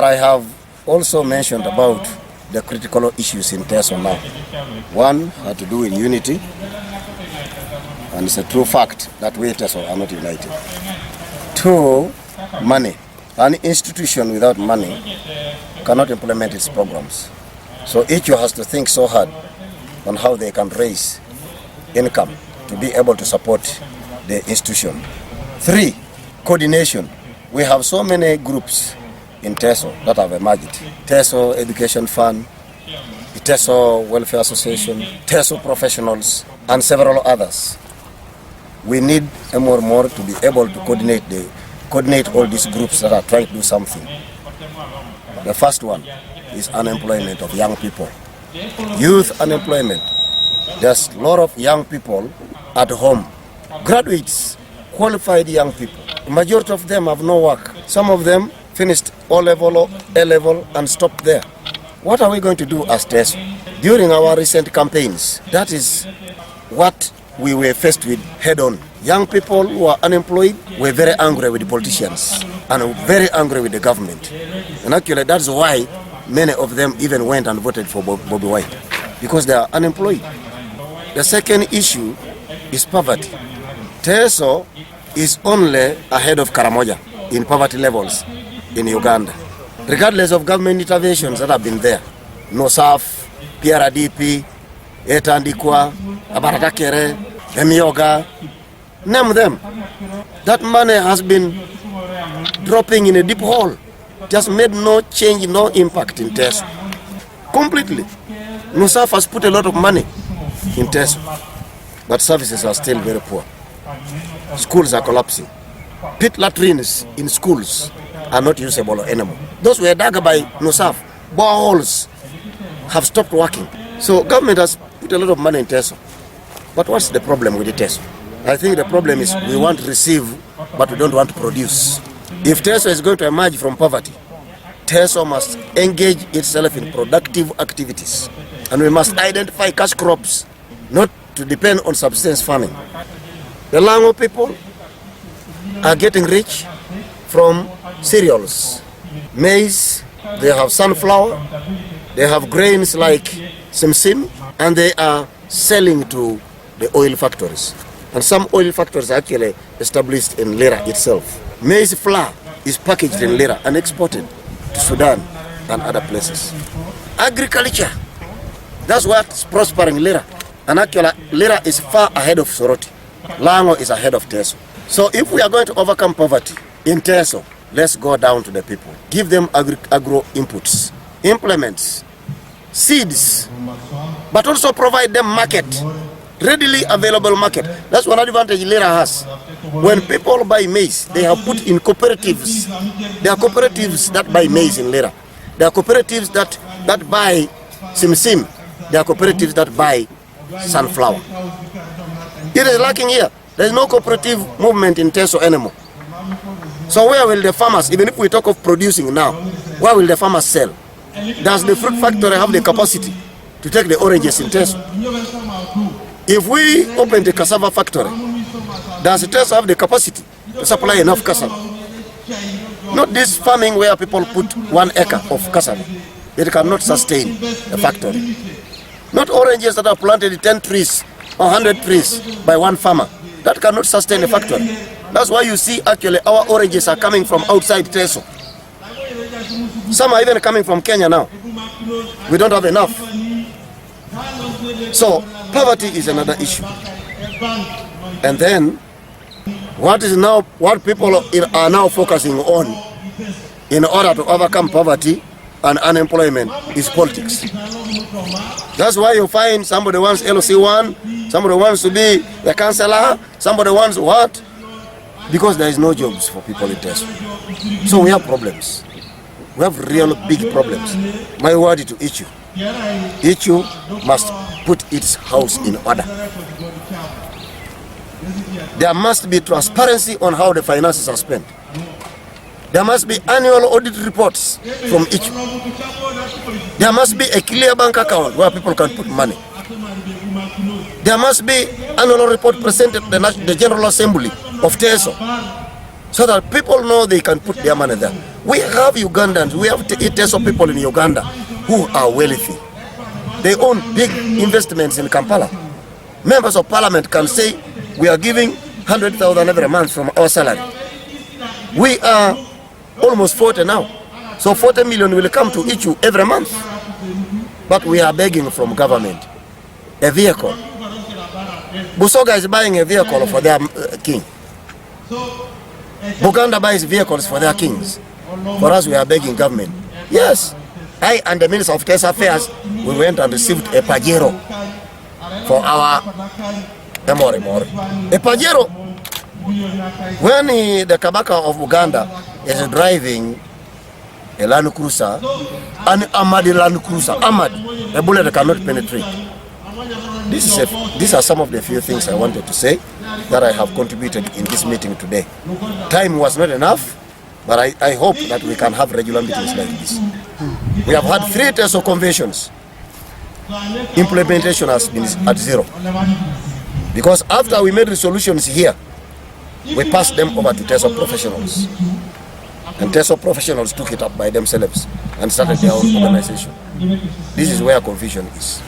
But I have also mentioned about the critical issues in Iteso now. One had to do with unity, and it's a true fact that we Iteso are not united. Two, money. An institution without money cannot implement its programs. So each has to think so hard on how they can raise income to be able to support the institution. Three, coordination. We have so many groups in Iteso that have emerged. Iteso Education Fund, Iteso Welfare Association, Iteso Professionals, and several others. We need more to be able to coordinate all these groups that are trying to do something. The first one is unemployment of young people. Youth unemployment. There's a lot of young people at home. Graduates, qualified young people. The majority of them have no work. Some of them finished O-level or A-level and stopped there. What are we going to do as Iteso? During our recent campaigns, that is what we were faced with head-on. Young people who are unemployed were very angry with the politicians and very angry with the government. And actually that's why many of them even went and voted for Bobby Wine, because they are unemployed. The second issue is poverty. Iteso is only ahead of Karamoja in poverty levels in Uganda, regardless of government interventions that have been there. NOSAF, PRDP, Etandikwa, Abaratakere, Emioga, name them. That money has been dropping in a deep hole. Just made no change, no impact in Iteso. Completely. NOSAF has put a lot of money in Iteso, but services are still very poor. Schools are collapsing. Pit latrines in schools are not usable anymore. Those were dug by NOSAF. Boreholes have stopped working. So government has put a lot of money in Iteso. But what's the problem with Iteso? I think the problem is we want to receive, but we don't want to produce. If Iteso is going to emerge from poverty, Iteso must engage itself in productive activities. And we must identify cash crops, not to depend on subsistence farming. The Lango people are getting rich from cereals. Maize, they have sunflower, they have grains like simsim, and they are selling to the oil factories. And some oil factories are actually established in Lira itself. Maize flour is packaged in Lira and exported to Sudan and other places. Agriculture, that's what's prospering Lira. And actually Lira is far ahead of Soroti. Lango is ahead of Iteso. So if we are going to overcome poverty in Iteso, let's go down to the people. Give them agro inputs, implements, seeds, but also provide them market, readily available market. That's one advantage Lira has. When people buy maize, they have put in cooperatives. There are cooperatives that buy maize in Lira. There are cooperatives that buy simsim. There are cooperatives that buy sunflower. It is lacking here. There is no cooperative movement in Iteso anymore. So where will the farmers, even if we talk of producing now, where will the farmers sell? Does the fruit factory have the capacity to take the oranges in Iteso? If we open the cassava factory, does Iteso have the capacity to supply enough cassava? Not this farming where people put 1 acre of cassava. It cannot sustain a factory. Not oranges that are planted 10 trees or 100 trees by one farmer. That cannot sustain a factory. That's why you see actually our oranges are coming from outside Iteso. Some are even coming from Kenya now. We don't have enough. So poverty is another issue. And then what people are now focusing on in order to overcome poverty and unemployment is politics. That's why you find somebody wants LC1, somebody wants to be the councillor, somebody wants what? Because there is no jobs for people in Iteso. So we have problems. We have real big problems. My word to Ichu. Ichu must put its house in order. There must be transparency on how the finances are spent. There must be annual audit reports from each. There must be a clear bank account where people can put money. There must be annual report presented to the General Assembly of Iteso so that people know they can put their money there. We have Ugandans, we have Iteso people in Uganda who are wealthy. They own big investments in Kampala. Members of parliament can say, we are giving 100,000 every month from our salary. We are almost 40 now. So 40 million will come to each every month. But we are begging from government a vehicle. Busoga is buying a vehicle for their king. Buganda buys vehicles for their kings. For us, we are begging government. Yes, I and the Minister of External Affairs, we went and received a Pajero for our Emori. A Pajero. When the Kabaka of Uganda is driving a Land Cruiser, an Amadi Land Cruiser, a bullet cannot penetrate. These are some of the few things I wanted to say that I have contributed in this meeting today. Time was not enough, but I hope that we can have regular meetings like this. We have had 3 Iteso conventions. Implementation has been at 0. Because after we made resolutions here, we passed them over to Iteso professionals. And Iteso professionals took it up by themselves and started their own organization. This is where confusion is.